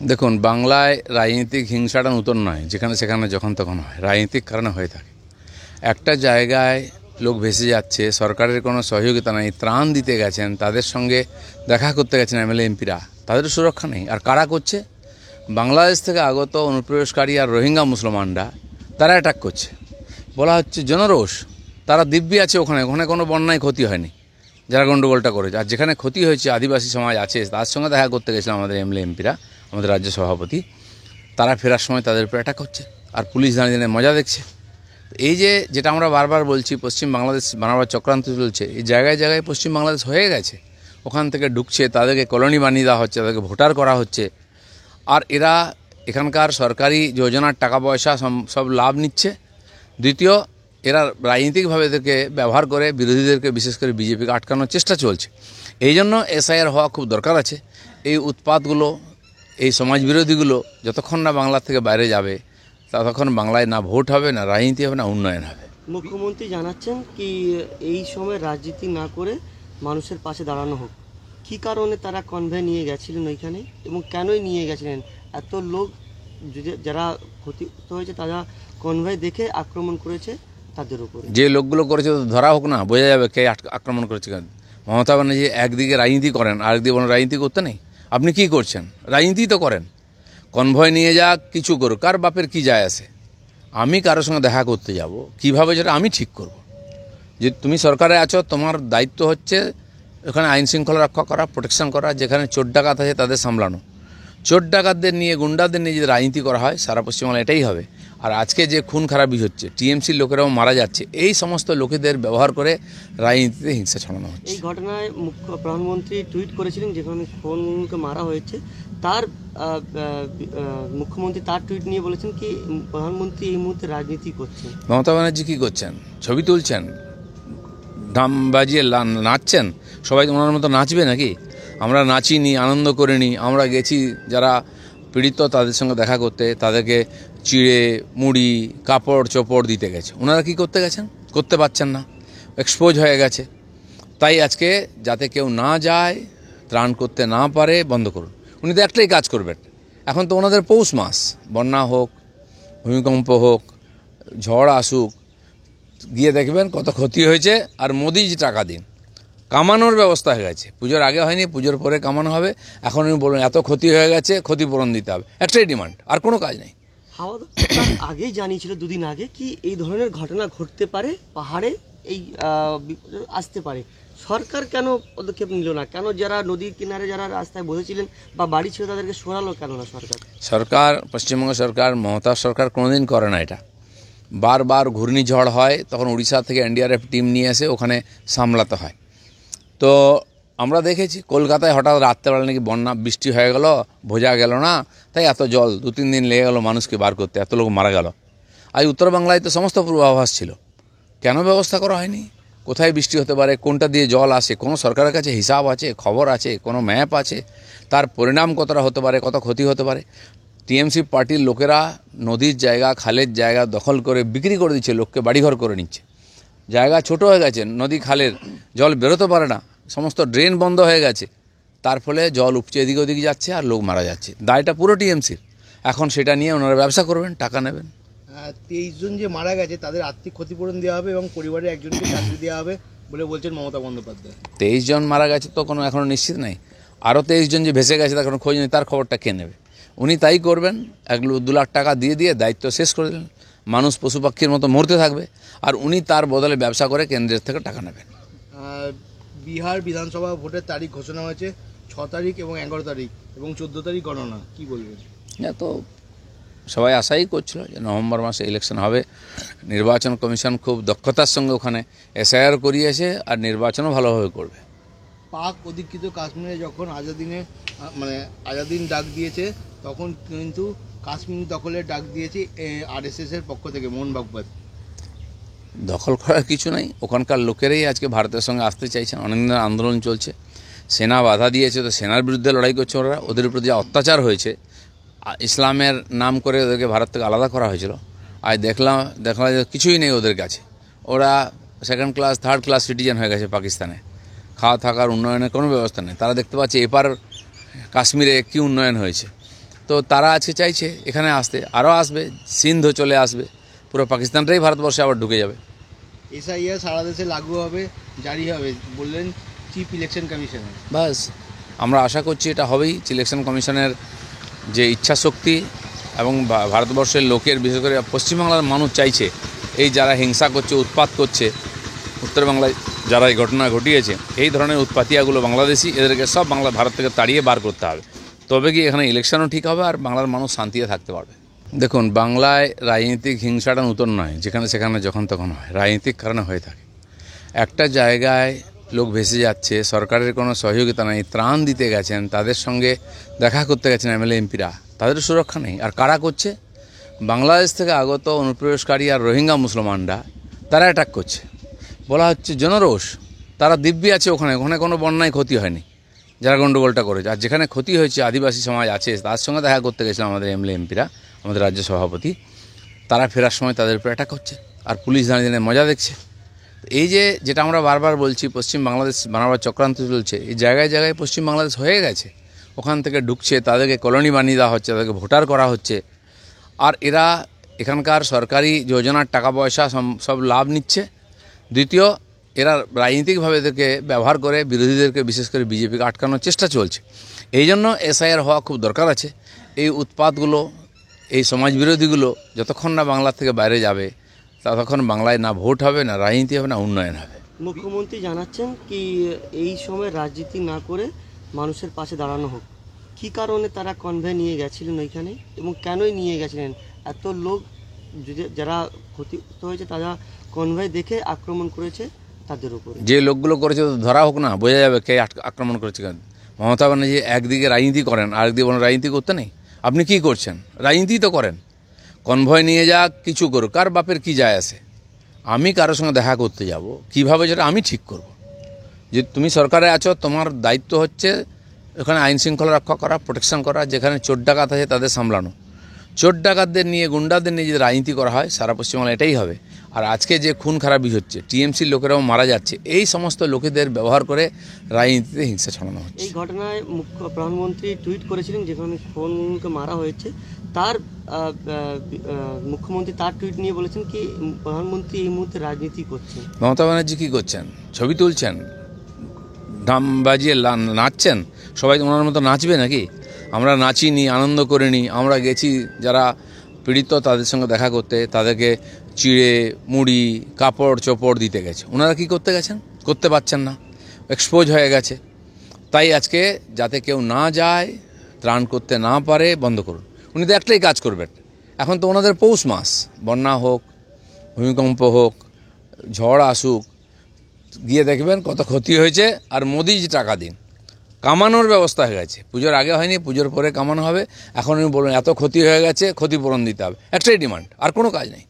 দেখুন, বাংলায় রাজনীতিক হিংসাটা নতুন নয়, যেখানে সেখানে যখন তখন হয়, রাজনীতিক কারণে হয়ে থাকে। একটা জায়গায় লোক ভেসে যাচ্ছে, সরকারের কোনো সহযোগিতা নেই, ত্রাণ দিতে গেছেন, তাদের সঙ্গে দেখা করতে গেছেন এমএলএ এমপিরা, তাদের সুরক্ষা নেই। আর কারা করছে? বাংলাদেশ থেকে আগত অনুপ্রবেশকারী আর রোহিঙ্গা মুসলমানরা, তারা অ্যাটাক করছে। বলা হচ্ছে জনরোষ, তারা দিব্যি আছে ওখানে, ওখানে কোনো বন্যায় ক্ষতি হয়নি যারা গণ্ডগোলটা করেছে। আর যেখানে ক্ষতি হয়েছে আদিবাসী সমাজ আছে, তার সঙ্গে দেখা করতে গেছিলাম আমাদের এমএলএ এমপিরা, আমাদের রাজ্য সভাপতি, তারা ফেরার সময় তাদের উপর অ্যাটাক হচ্ছে, আর পুলিশ দাঁড়িয়ে দাঁড়িয়ে মজা দেখছে। এই যে যেটা আমরা বারবার বলছি, পশ্চিম বাংলাদেশ বানাবার চক্রান্ত চলছে, এই জায়গায় জায়গায় পশ্চিম বাংলাদেশ হয়ে গেছে। ওখান থেকে ঢুকছে, তাদেরকে কলোনি বানিয়ে দেওয়া হচ্ছে, তাদেরকে ভোটার করা হচ্ছে। আর এরা এখানকার সরকারি যোজনার টাকা পয়সা সব লাভ নিচ্ছে। দ্বিতীয়, এরা রাজনীতিকভাবে এদেরকে ব্যবহার করে বিরোধীদেরকে, বিশেষ করে বিজেপিকে আটকানোর চেষ্টা চলছে। এই জন্য এসআইআর হওয়া খুব দরকার আছে। এই উৎপাতগুলো, এই সমাজবিরোধীগুলো যতক্ষণ না বাংলা থেকে বাইরে যাবে, ততক্ষণ বাংলায় না ভোট হবে, না রাজনীতি হবে, না উন্নয়ন হবে। মুখ্যমন্ত্রী জানাচ্ছেন কি এই সময় রাজনীতি না করে মানুষের পাশে দাঁড়ানো হোক। কী কারণে তারা কনভয় নিয়ে গেছিলেন ওইখানে, এবং কেনই নিয়ে গেছিলেন? এত লোক যারা ক্ষতিগ্রস্ত হয়েছে, তারা কনভয় দেখে আক্রমণ করেছে তাদের উপরে। যে লোকগুলো করেছে ধরা হোক না, বোঝা যাবে কে আক্রমণ করেছে। মমতা ব্যানার্জি একদিকে রাজনীতি করেন, আরেকদিকে বলেন রাজনীতি করতে নেই। আপনি কি করছেন? রাজনীতি তো করেন। কনভয় নিয়ে যাক, কিছু করুক, কার বাপের কি যায় আসে? আমি কারোর সঙ্গে দেখা করতে যাব কিভাবে, যেটা আমি ঠিক করব। যে তুমি সরকারে আছো, তোমার দায়িত্ব হচ্ছে এখানে আইন শৃঙ্খলা রক্ষা করা, প্রোটেকশন করা। যেখানে চোর ডাকাত আছে তাদের সামলানো। চোর ডাকাতদের নিয়ে, গুন্ডাদের নিয়ে যদি রাজনীতি করা হয়, সারা পশ্চিমবাংলা এটাই হবে। আর আজকে যে খুন খারাপি হচ্ছে, টিএমসির লোকেরাও মারা যাচ্ছে, এই সমস্ত লোকেদের ব্যবহার করে রাজনীতিতে হিংসা ছড়ানো হচ্ছে। এই ঘটনায় প্রধানমন্ত্রী টুইট করেছিলেন, যেখানে খুনকে মারা হয়েছে, তার মুখ্যমন্ত্রী তার টুইট নিয়ে বলেছেন কি প্রধানমন্ত্রী এই মুহূর্তে রাজনীতি করছেন। মমতা ব্যানার্জি কী করছেন? ছবি তুলছেন, ঢাম বাজিয়ে নাচছেন। সবাই ওনার মতো নাচবে নাকি? আমরা নাচিনি, আনন্দ করিনি। আমরা গেছি যারা পীড়িত তাদের সঙ্গে দেখা করতে, তাদেরকে চিড়ে মুড়ি কাপড় চোপড় দিতে গেছে। ওনারা কি করতে গেছেন? করতে পারছেন না, এক্সপোজ হয়ে গেছে। তাই আজকে যাতে কেউ না যায়, ত্রাণ করতে না পারে, বন্ধ করুন। উনি তো একটাই কাজ করবেন। এখন তো ওনাদের পৌষ মাস, বন্যা হোক, ভূমিকম্প হোক, ঝড় আসুক, গিয়ে দেখবেন কত ক্ষতি হয়েছে, আর মোদিজি টাকা দিন। কামানোর ব্যবস্থা হয়ে গেছে। পুজোর আগে হয়নি, পুজোর পরে কামানো হবে। এখন উনি বলুন এত ক্ষতি হয়ে গেছে, ক্ষতিপূরণ দিতে হবে, একটাই ডিমান্ড, আর কোনো কাজ নেই। হাওয়া আগেই জানিয়েছিল, দুদিন আগে, কি এই ধরনের ঘটনা ঘটতে পারে, পাহাড়ে এই আসতে পারে। সরকার কেন পদক্ষেপ নিল না? কেন যারা নদীর কিনারে যারা রাস্তায় বসেছিলেন বা বাড়ি ছিল, তাদেরকে সরালো কেন না সরকার? পশ্চিমবঙ্গ সরকার, মমতা সরকার কোনোদিন করে না এটা। বারবার ঘূর্ণিঝড় হয়, তখন উড়িষ্যা থেকে এনডিআরএফ টিম নিয়ে এসে ওখানে সামলাতে হয়। তো আমরা দেখেছি কলকাতায় হঠাৎ রাত্রেবেলা নাকি বন্যা, বৃষ্টি হয়ে গেল, বোঝা গেল না, তাই এত জল, 2-3 দিন লেগে গেল মানুষকে বার করতে, এত লোক মারা গেল। আজ উত্তরবাংলায় তো সমস্ত পূর্বাভাস ছিল, কেন ব্যবস্থা করা হয়নি? কোথায় বৃষ্টি হতে পারে, কোনটা দিয়ে জল আসে, কোনো সরকারের কাছে হিসাব আছে, খবর আছে, কোনো ম্যাপ আছে? তার পরিণাম কতটা হতে পারে, কত ক্ষতি হতে পারে? টিএমসি পার্টির লোকেরা নদীর জায়গা, খালের জায়গা দখল করে বিক্রি করে দিচ্ছে, লোককে বাড়িঘর করে নিচ্ছে। জায়গা ছোট হয়ে গেছে, নদী খালের জল বেরোতে পারে না, সমস্ত ড্রেন বন্ধ হয়ে গেছে। তার ফলে জল উপচে এদিকে ওদিকে যাচ্ছে, আর লোক মারা যাচ্ছে। দায়টা পুরো টিএমসির। এখন সেটা নিয়ে ওনারা ব্যবসা করবেন, টাকা নেবেন। 23 জন যে মারা গেছে তাদের আর্থিক ক্ষতিপূরণ দেওয়া হবে এবং পরিবারের একজনকে চাকরি দেওয়া হবে বলে বলছেন মমতা বন্দ্যোপাধ্যায়। 23 জন মারা গেছে তো কোনো এখনও নিশ্চিত নেই। আরও 23 জন যে ভেসে গেছে তার কোনো খোঁজ নেই, তার খবরটা কে নেবে? উনি তাই করবেন, 1-2 লাখ টাকা দিয়ে দিয়ে দায়িত্ব শেষ করে দিলেন। মানুষ পশু পাখির মতো মরতে থাকবে, আর উনি তার বদলে ব্যবসা করে কেন্দ্রের থেকে টাকা নেবেন। বিহার বিধানসভা ভোটের তারিখ ঘোষণা হয়েছে, 6 তারিখ এবং 11 তারিখ এবং 14 তারিখ গণনা, কী বলবেন? তো সবাই আশাই করছিল যে নভেম্বর মাসে ইলেকশন হবে। নির্বাচন কমিশন খুব দক্ষতার সঙ্গে ওখানে এসআইআর করিয়েছে, আর নির্বাচনও ভালোভাবে করবে। পাক অধিকৃত কাশ্মীরে যখন আজাদিন ডাক দিয়েছে, তখন কিন্তু কাশ্মীর দখলের ডাক দিয়েছে আরএসএসের পক্ষ থেকে মোহন ভাগবত। দখল করার কিছু নাই, ওখানকার লোকেরাই আজকে ভারতের সঙ্গে আসতে চাইছেন। অনেকদিন আন্দোলন চলছে, সেনা বাধা দিয়েছে, তো সেনার বিরুদ্ধে লড়াই করছে ওরা। ওদের উপর যে অত্যাচার হয়েছে, ইসলামের নাম করে ওদেরকে ভারত থেকে আলাদা করা হয়েছিল। আজ দেখলাম যে কিছুই নেই ওদের কাছে। ওরা 2nd class 3rd class citizen হয়ে গেছে পাকিস্তানে। খাওয়া থাকার উন্নয়নের কোনো ব্যবস্থা নেই। তারা দেখতে পাচ্ছে এপার কাশ্মীরে কী উন্নয়ন হয়েছে। তো তারা আজকে চাইছে এখানে আসতে, আরও আসবে, সিন্ধ চলে আসবে, পুরো পাকিস্তানটাই ভারতবর্ষে আবার ঢুকে যাবে। এসআইআর সারা দেশে লাগু হবে, জারি হবে বললেন চিফ ইলেকশন কমিশনার। বাস আমরা আশা করছি এটা হবেই। ইলেকশন কমিশনের যে ইচ্ছা শক্তি এবং ভারতবর্ষের লোকের, বিশেষ করে পশ্চিমবাংলার মানুষ চাইছে, এই যারা হিংসা করছে, উৎপাত করছে, উত্তরবাংলায় যারা এই ঘটনা ঘটিয়েছে, এই ধরনের উৎপাতিয়াগুলো বাংলাদেশি, এদেরকে সব ভারত থেকে তাড়িয়ে বার করতে হবে। তবে কি এখানে ইলেকশনও ঠিক হবে আর বাংলার মানুষ শান্তিতে থাকতে পারবে। দেখুন, বাংলায় রাজনৈতিক হিংসাটা নতুন নয়, যেখানে সেখানে যখন তখন হয়, রাজনৈতিক কারণে হয়ে থাকে। একটা জায়গায় লোক ভেসে যাচ্ছে, সরকারের কোনো সহযোগিতা নেই, ত্রাণ দিতে গেছেন, তাদের সঙ্গে দেখা করতে গেছেন এমএলএ এমপিরা, তাদের সুরক্ষা নেই। আর কারা করছে? বাংলাদেশ থেকে আগত অনুপ্রবেশকারী আর রোহিঙ্গা মুসলমানরা, তারা অ্যাটাক করছে। বলা হচ্ছে জনরোষ, তারা দিব্যি আছে ওখানে, ওখানে কোনো বন্যায় ক্ষতি হয়নি যারা গণ্ডগোলটা করেছে। আর যেখানে ক্ষতি হয়েছে, আদিবাসী সমাজ আছে, তার সঙ্গে দেখা করতে গেছিলাম আমাদের এমএলএ এমপিরা, আমাদের রাজ্য সভাপতি, তারা ফেরার সময় তাদের উপর অ্যাটাক হচ্ছে, আর পুলিশ দাঁড়িয়ে দাঁড়িয়ে মজা দেখছে। এই যেটা আমরা বারবার বলছি, পশ্চিম বাংলাদেশ বানাবার চক্রান্ত চলছে, এই জায়গায় জায়গায় পশ্চিম বাংলাদেশ হয়ে গেছে, ওখান থেকে ঢুকছে, তাদেরকে কলোনি বানিয়ে দেওয়া হচ্ছে, তাদেরকে ভোটার করা হচ্ছে। আর এরা এখানকার সরকারি যোজনার টাকা পয়সা সব লাভ নিচ্ছে। দ্বিতীয়, এরা রাজনৈতিকভাবে এদেরকে ব্যবহার করে বিরোধীদেরকে, বিশেষ করে বিজেপিকে আটকানোর চেষ্টা চলছে। এই জন্য এসআইআর হওয়া খুব দরকার আছে। এই উৎপাতগুলো, এই সমাজবিরোধীগুলো যতক্ষণ না বাংলা থেকে বাইরে যাবে, ততক্ষণ বাংলায় না ভোট হবে, না রাজনীতি হবে, না উন্নয়ন হবে। মুখ্যমন্ত্রী জানাচ্ছেন কি এই সময় রাজনীতি না করে মানুষের পাশে দাঁড়ানো হোক। কী কারণে তারা কনভয় নিয়ে গেছিলেন ওইখানে এবং কেনই নিয়ে গেছিলেন? এত লোক যারা ক্ষতিগ্রস্ত হয়েছে, তারা কনভয় দেখে আক্রমণ করেছে তাদের উপরে। যে লোকগুলো করেছে তো ধরা হোক না, বোঝা যাবে কে আক্রমণ করেছে। কেন মমতা ব্যানার্জি একদিকে রাজনীতি করেন, আরেকদিকে বলেন রাজনীতি করতে নেই। আপনি কি করছেন? রাজনীতি তো করেন। কনভয় নিয়ে যাক, কিছু করুক, কার বাপের কি যায় আসে? আমি কারোর সঙ্গে দেখা করতে যাব কিভাবে, যেটা আমি ঠিক করব। যে তুমি সরকারে আছো, তোমার দায়িত্ব হচ্ছে এখানে আইন শৃঙ্খলা রক্ষা করা, প্রোটেকশন করা, যেখানে চোর ডাকাত আছে তাদের সামলানো। চোর ডাকাতদের নিয়ে, গুন্ডাদের নিয়ে যদি রাজনীতি করা হয়, সারা পশ্চিমবাংলা এটাই হবে। আর আজকে যে খুন খারাপি হচ্ছে, টিএমসির লোকেরাও মারা যাচ্ছে, এই সমস্ত লোকেদের ব্যবহার করে রাজনীতিতে হিংসা ছড়ানো হচ্ছে। এই ঘটনায় প্রধানমন্ত্রী টুইট করেছিলেন, যেখানে খুনকে মারা হয়েছে, তার মুখ্যমন্ত্রী তার টুইট নিয়ে বলেছেন কি প্রধানমন্ত্রী এই মুহূর্তে রাজনীতি করছেন। মমতা ব্যানার্জি কী করছেন? ছবি তুলছেন, ঢাম বাজিয়ে নাচছেন। সবাই ওনার মতো নাচবে নাকি? আমরা নাচিনি, আনন্দ করিনি। আমরা গেছি যারা পীড়িত তাদের সঙ্গে দেখা করতে, তাদেরকে চিড়ে মুড়ি কাপড় চোপড় দিতে গেছে। ওনারা কি করতে গেছেন? করতে পারছেন না, এক্সপোজ হয়ে গেছে। তাই আজকে যাতে কেউ না যায়, ত্রাণ করতে না পারে, বন্ধ করুন। উনি তো একটাই কাজ করবেন। এখন তো ওনাদের পৌষ মাস, বন্যা হোক, ভূমিকম্প হোক, ঝড় আসুক, গিয়ে দেখবেন কত ক্ষতি হয়েছে, আর মোদি যে টাকা দিন, কামানোর ব্যবস্থা হয়ে গেছে। পুজোর আগে হয়নি, পুজোর পরে কামানো হবে। এখন উনি বলুন এত ক্ষতি হয়ে গেছে, ক্ষতিপূরণ দিতে হবে, একটাই ডিমান্ড, আর কোনো কাজ নেই।